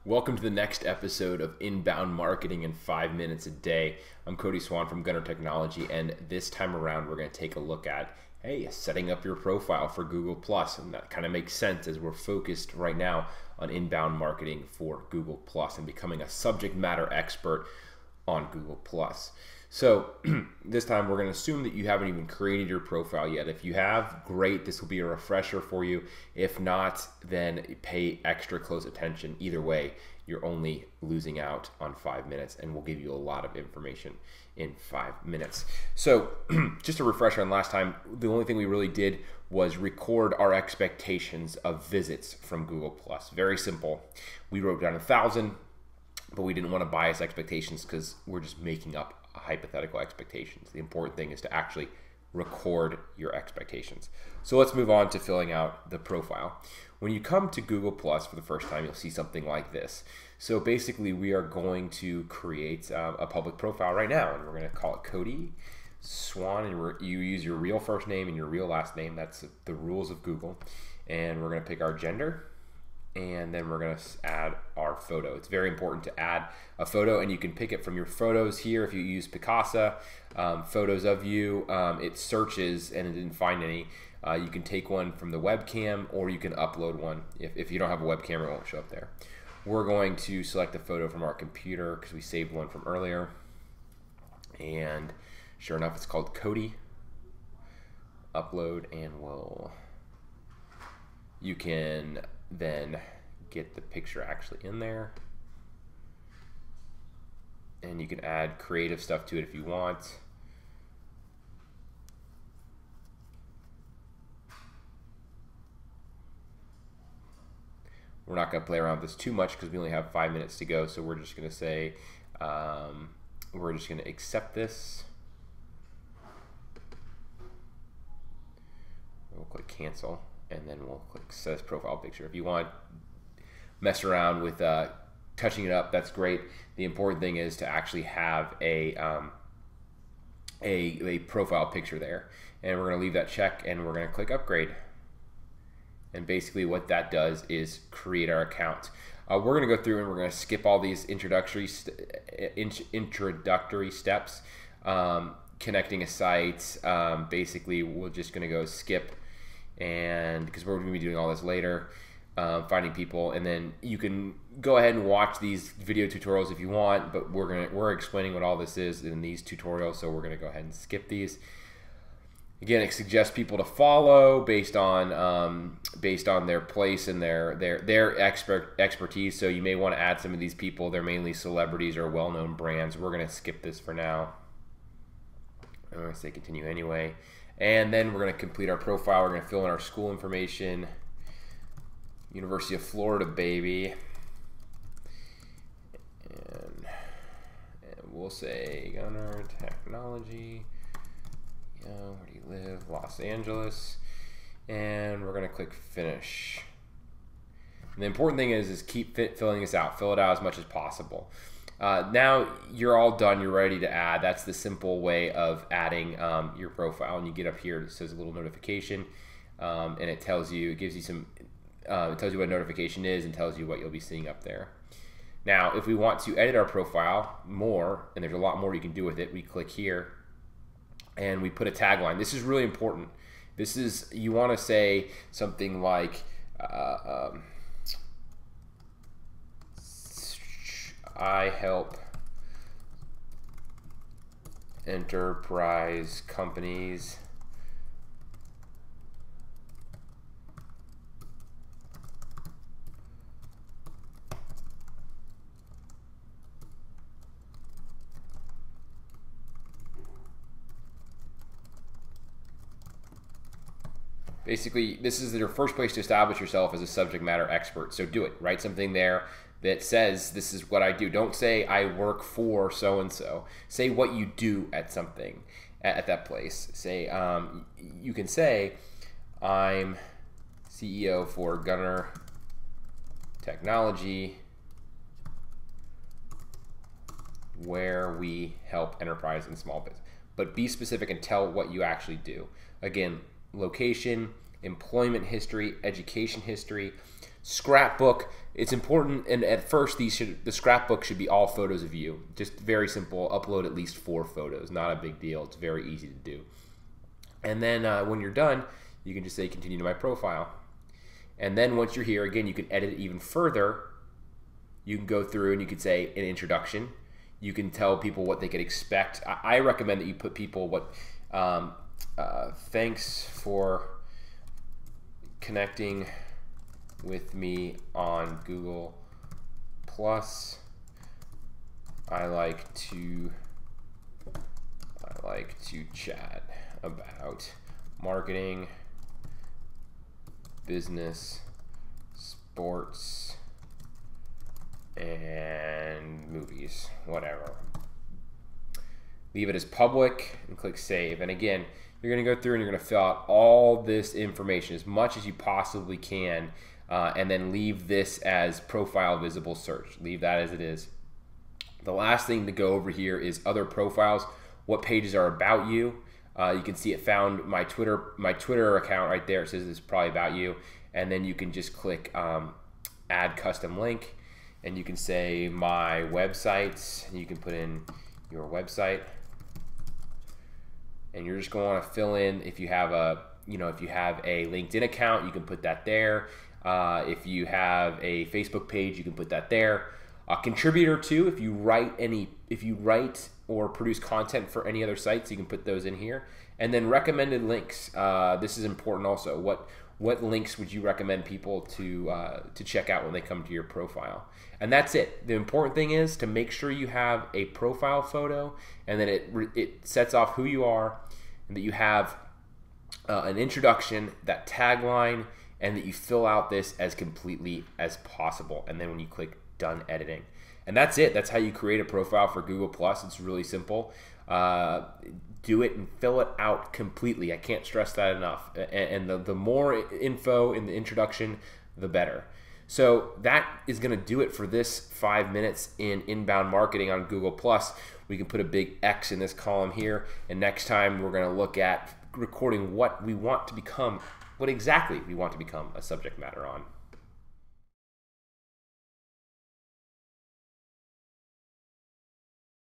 Welcome to the next episode of Inbound Marketing in 5 minutes a day. I'm Cody Swan from Gunner Technology, and this time around we're going to take a look at, hey, setting up your profile for Google+. And that kind of makes sense as we're focused right now on inbound marketing for Google+ and becoming a subject matter expert on Google+. So this time we're going to assume that you haven't even created your profile yet. If you have, great, this will be a refresher for you. If not, then pay extra close attention. Either way, you're only losing out on 5 minutes, and we'll give you a lot of information in 5 minutes. So just a refresher on last time, the only thing we really did was record our expectations of visits from Google+. Very simple. We wrote down 1,000, but we didn't want to bias expectations because we're just making up hypothetical expectations. The important thing is to actually record your expectations. So let's move on to filling out the profile. When you come to Google Plus for the first time, you'll see something like this. So basically we are going to create a public profile right now, and we're going to call it Cody Swan, and you use your real first name and your real last name. That's the rules of Google. And we're going to pick our gender, and then we're going to add our photo. It's very important to add a photo, and you can pick it from your photos here. If you use Picasa, photos of you, it searches and it didn't find any. You can take one from the webcam, or you can upload one. If you don't have a webcam, it won't show up there. We're going to select a photo from our computer because we saved one from earlier. And sure enough, it's called Cody. Upload, and you can then get the picture actually in there, and you can add creative stuff to it if you want. We're not going to play around with this too much because we only have 5 minutes to go, so we're just going to say we're just going to accept this. We'll click cancel, and then we'll click set as profile picture. If you want to mess around with touching it up, that's great. The important thing is to actually have a profile picture there. And we're going to leave that check, and we're going to click upgrade. And basically what that does is create our account. We're going to go through and we're going to skip all these introductory steps. Connecting a site, basically we're just going to go skip, and because we're going to be doing all this later, finding people, and then you can go ahead and watch these video tutorials if you want, but we're explaining what all this is in these tutorials, so we're going to go ahead and skip these. Again, it suggests people to follow based on their place and their expertise. So you may want to add some of these people. They're mainly celebrities or well-known brands. We're going to skip this for now. I'm going to say continue anyway. And then we're going to complete our profile. We're going to fill in our school information. University of Florida, baby. And we'll say Gunner Technology. Where do you live? Los Angeles. And we're going to click finish. And the important thing is keep filling this out. Fill it out as much as possible. Now you're all done, you're ready to add. That's the simple way of adding your profile. And you get up here, it says a little notification, and it tells you, it gives you some, it tells you what notification is and tells you what you'll be seeing up there. Now, if we want to edit our profile more, and there's a lot more you can do with it, we click here and we put a tagline. This is really important. This is, you want to say something like, I help enterprise companies basically. This is your first place to establish yourself as a subject matter expert, so do it. Write something there that says this is what I do. Don't say I work for so-and-so. Say what you do at something, at that place. Say, you can say, I'm CEO for Gunner Technology, where we help enterprise and small business. But be specific and tell what you actually do. Again, location, employment history, education history. Scrapbook, it's important, and at first the scrapbook should be all photos of you. Just very simple, upload at least 4 photos, not a big deal, it's very easy to do. And then when you're done, you can just say continue to my profile. And then once you're here, again, you can edit it even further. You can go through and you could say an introduction. You can tell people what they could expect. I recommend that you put people what, thanks for connecting with me on Google Plus. I like to chat about marketing, business, sports, and movies, whatever. Leave it as public and click save. And again, you're going to go through and you're going to fill out all this information as much as you possibly can, and then leave this as profile visible search. Leave that as it is. The last thing to go over here is other profiles. What pages are about you? You can see it found my Twitter account right there. It says it's probably about you, and then you can just click add custom link, and you can say my website, and you can put in your website, and you're just going to want to fill in if you have a LinkedIn account, you can put that there. If you have a Facebook page, you can put that there. A contributor too, if you write or produce content for any other sites, you can put those in here. And then recommended links. This is important also. What links would you recommend people to check out when they come to your profile? And that's it. The important thing is to make sure you have a profile photo, and then it sets off who you are, and that you have an introduction, that tagline, and that you fill out this as completely as possible. And then when you click done editing, and that's it. That's how you create a profile for Google Plus. It's really simple. Do it and fill it out completely. I can't stress that enough. And the more info in the introduction, the better. So that is going to do it for this 5 minutes in inbound marketing on Google Plus. We can put a big X in this column here, and next time we're going to look at recording what exactly we want to become a subject matter on.